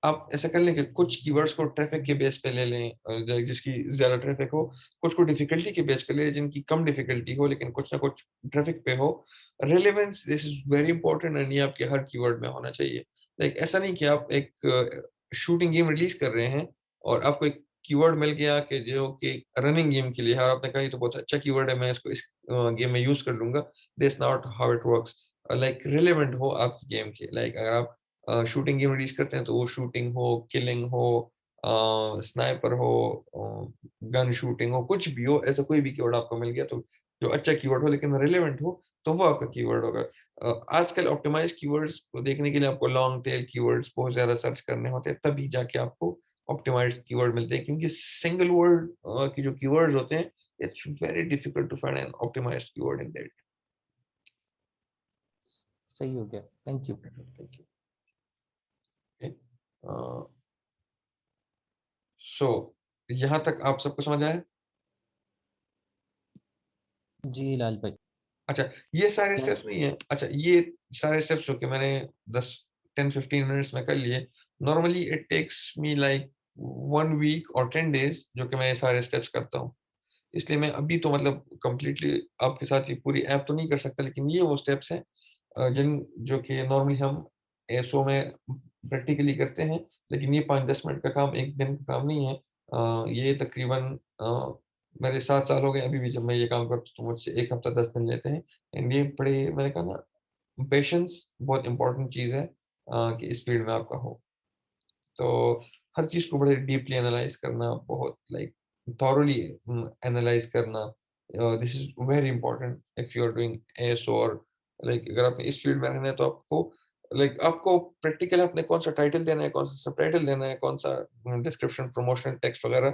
आप ऐसा कर लें कि कुछ कीवर्ड्स को ट्रैफिक के बेस पे ले लें जिसकी ज़्यादा ट्रैफिक हो, कुछ को डिफ़िकल्टी के बेस पे ले लें जिनकी कम डिफ़िकल्टी हो लेकिन कुछ ना कुछ ट्रैफिक पे हो। Relevance this is very important and ये आपके हर कीवर्ड में होना चाहिए। लाइक ऐसा नहीं कि आप एक शूटिंग गेम रिलीज़ कर रहे हैं और आपको एक कीवर्ड मिल गया कि जो कि रनिंग गेम के लिए है और आपने कहा ये तो बहुत अच्छा कीवर्ड है, मैं इसको इस गेम में यूज़ कर लूँगा। That's not how it works. Like relevant हो आपकी गेम के। लाइक अगर आप शूटिंग गेम रिलीज़ करते हैं तो वो शूटिंग हो, किलिंग हो, स्नाइपर हो, गन शूटिंग हो, कुछ भी हो, ऐसा कोई भी कीवर्ड आपको मिल गया तो जो अच्छा कीवर्ड हो लेकिन रिलेवेंट हो, तो वो आपका कीवर्ड होगा। आजकल ऑप्टिमाइज़ कीवर्ड्स को देखने के लिए आपको लॉन्ग टेल कीवर्ड्स बहुत ज़्यादा सर्च करने होते हैं, तभी जाके आपको ऑप्टिमाइज़्ड कीवर्ड मिलते हैं क्योंकि सिंगल वर्ड के जो कीवर्ड्स होते हैं, it's very difficult to find an optimised keyword in that. सही हो गया, thank you. Thank you. Okay. Uh, so यहाँ तक आप सबको समझ आया? जी लाल भाई। अच्छा, ये सारे स्टेप्स नहीं है। अच्छा, ये सारे स्टेप्स जो कि मैंने 10 10-15 मिनट्स में कर लिए। Normally it takes me like 1 week और 10 डेज़ जो कि मैं ये सारे स्टेप्स करता हूँ। इसलिए मैं अभी तो मतलब कंप्लीटली आपके साथ ये पूरी ऐप तो नहीं कर सकता, लेकिन ये वो स्टेप्स हैं जो कि नॉर्मली हम एसओ में प्रैक्टिकली करते हैं, लेकिन ये 5-10 मिनट का काम, 1 दिन का काम नहीं है। ये तकरीबन मेरे 7 साल हो गए अभी भी जब मैं ये काम करता हूँ, तो मुझसे 1 हफ्ता 10 दिन लेते हैं। एंड ये बड़े मैंने कहा ना, पेशेंस बहुत इम्पोर्टेंट चीज़ है कि इस फील्ड में आपका हो। तो हर चीज़ को बड़े डीपली एनालाइज़ करना, बहुत लाइक थॉरोली एनालाइज़ करना, this is very important if you are doing ASO और लाइक अगर आपने इस फील्ड में रहना है तो आपको प्रैक्टिकल आपने कौन-सा टाइटल देना है, कौन-सा सबटाइटल देना है, कौन-सा डिस्क्रिप्शन, प्रमोशन, टेक्स्ट वगैरह,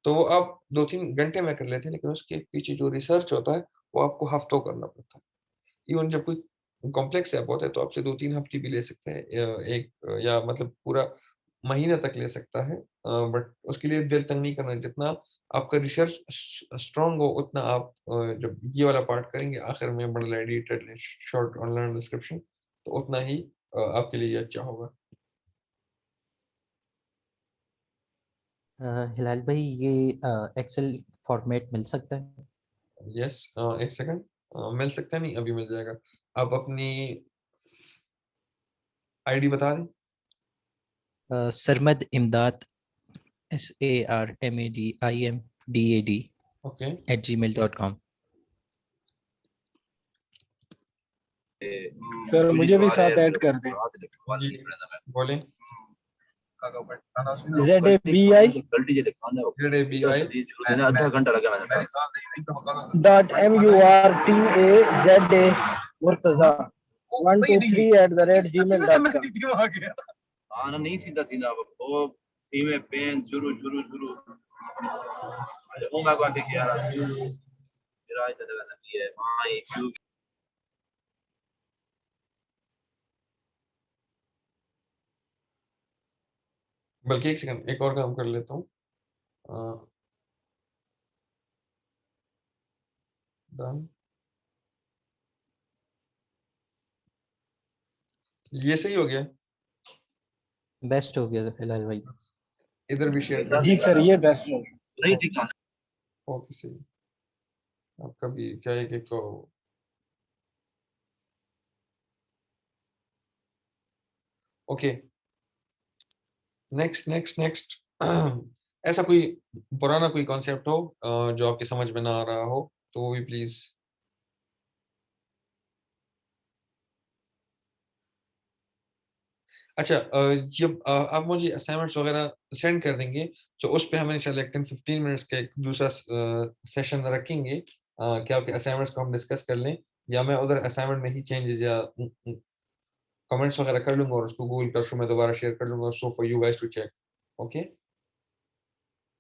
तो वो आप 2-3 घंटे में कर लेते हैं, लेकिन उसके पीछे जो रिसर्च होता है, वो आपको हफ्तों करना पड़ता है। इवन जब कोई कॉम्प्लेक्स ऐप होता है तो आपसे 2-3 हफ्ते भी ले सकते हैं, या मतलब पूरा महीने तक ले सकता है। बट उसके लिए दिल तंग नहीं करना, जितना आपका रिसर्च स्ट्रांग हो उतना आप जब ये वाला पार्ट करेंगे आखिर में bundle ID, title, short online description, तो उतना ही आपके लिए ये अच्छा होगा। हिलाल भाई, ये एक्सेल फॉर्मेट मिल सकता है? यस, 1 सेकंड, मिल सकता है, नहीं अभी मिल जाएगा। आप अपनी आईडी बता दें। सरमद इमदाद, SARMADIMDAD ओके, @gmail.com। सर मुझे भी साथ ऐड कर दें। जी बोलें। ZABI आधा घंटा लगा .MURTAZA मुर्तजा 123@gmail.com। आना नहीं सीधा सीधा वो में पेन शुरू शुरू शुरू ओ मैं को आके यार तेरा इधर लगी है मां क्यों बल्कि 1 सेकंड, एक और काम कर लेता हूँ। डन, ये सही हो गया। बेस्ट हो गया हिलाल भाई। इधर भी शेयर कर जी सर, ये बेस्ट है। नहीं ठीक है ओके, सही। आपका भी क्या है कि को ओके, नेक्स्ट नेक्स्ट नेक्स्ट। ऐसा कोई पुराना कोई कॉन्सेप्ट हो जो आपके समझ में ना आ रहा हो, तो वो भी प्लीज। अच्छा, जब आप मुझे असाइनमेंट्स वगैरह सेंड कर देंगे, तो उस पे हम इंशाल्लाह 10-15 मिनट्स का एक दूसरा सेशन रखेंगे कि आपके असाइनमेंट्स को हम डिस्कस कर लें, या मैं उधर असाइनमेंट में ही चेंजेस या कमेंट्स वगैरह कर लूंगा और उसको गूगल क्लासरूम में दोबारा शेयर कर लूंगा, so for you guys to check. Okay.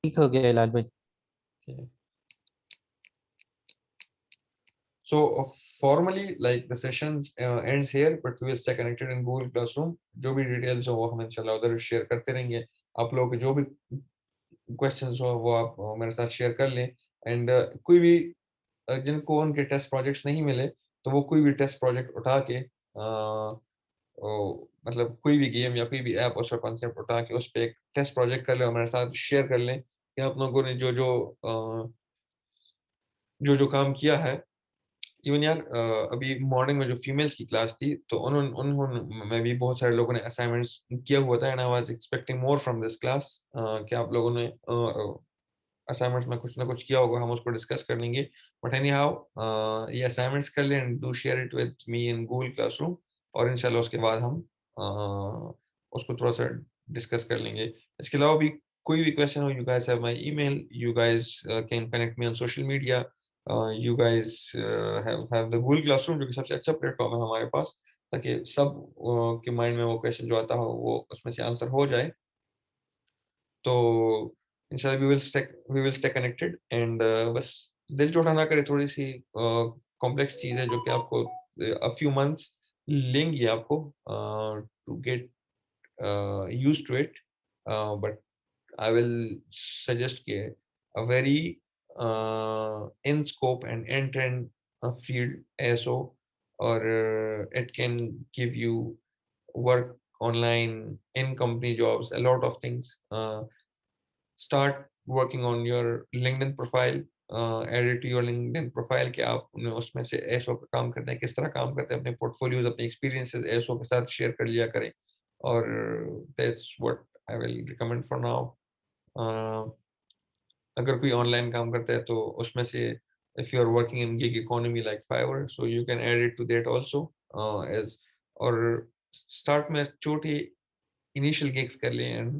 ठीक हो गया हिलाल भाई। So formally, like the sessions ends here, but we will stay connected in Google Classroom. जो भी डिटेल्स हो वो हम इंशाल्लाह उधर शेयर करते रहेंगे। आप लोगों के जो भी क्वेश्चंस हो वो आप मेरे साथ शेयर कर लें। एंड कोई भी जिनको उनके टेस्ट प्रोजेक्ट्स नहीं मिले, तो वो कोई भी टेस्ट प्रोजेक्ट उठा के मतलब कोई भी गेम या कोई भी ऐप उसका कॉन्सेप्ट उठा के उस पर एक टेस्ट प्रोजेक्ट कर लें और मेरे साथ शेयर कर लें कि आप लोगों ने जो काम किया है। इवन यार अभी मॉर्निंग में जो फीमेल्स की क्लास थी, तो उन्होंने उन्होंने में भी बहुत सारे लोगों ने असाइनमेंट्स किया हुआ था, and I was expecting more from this class कि आप लोगों ने असाइनमेंट्स में कुछ ना कुछ किया होगा, हम उसको डिस्कस कर लेंगे। बट एनी हाउ, ये असाइनमेंट्स कर लें and do share it with me in Google classroom, और इंशाल्लाह उसके बाद हम उसको थोड़ा सा डिस्कस कर लेंगे। इसके अलावा भी कोई भी क्वेश्चन हो, you guys have my email, you guys can connect me on social media, you guys have the Google classroom जो कि सबसे अच्छा प्लेटफॉर्म है हमारे पास, ताकि सब के माइंड में वो क्वेश्चन जो आता हो वो उसमें से आंसर हो जाए। तो इंशाल्लाह we will stay connected and बस दिल छोटा ना करे, थोड़ी सी कॉम्प्लेक्स चीज़ है जो कि आपको अ फ्यू मंथ्स लेंगी आपको to get used to it, but I will suggest a very in scope and end-to-end field ASO, or it can give you work online, in company jobs, a lot of things. Start working on your LinkedIn profile. Add it to your LinkedIn profile कि आप उसमें से ऐसो का काम करते हैं, किस तरह काम करते हैं, अपने portfolios, अपने experiences ऐसो के साथ share कर लिया करें. और that's what I will recommend for now. अगर कोई ऑनलाइन काम करता है तो उसमें से if you are working in gig economy like Fiverr, so you can add it to that also as और start में छोटे initial gigs कर लें and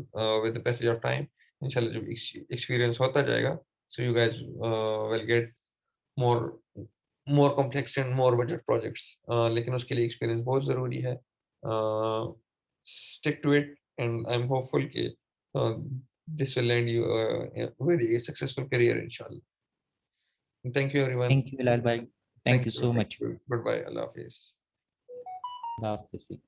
with the passage of time इंशाल्लाह जब experience होता जाएगा so you guys will get more complex and more budget projects. लेकिन उसके लिए experience बहुत ज़रूरी है. Stick to it and I'm hopeful कि this will land you a very successful career inshallah. Thank you everyone. Thank you, Bilal bhai. Thank you so Thank much. you. Goodbye. Allah Hafiz. Allah Hafiz.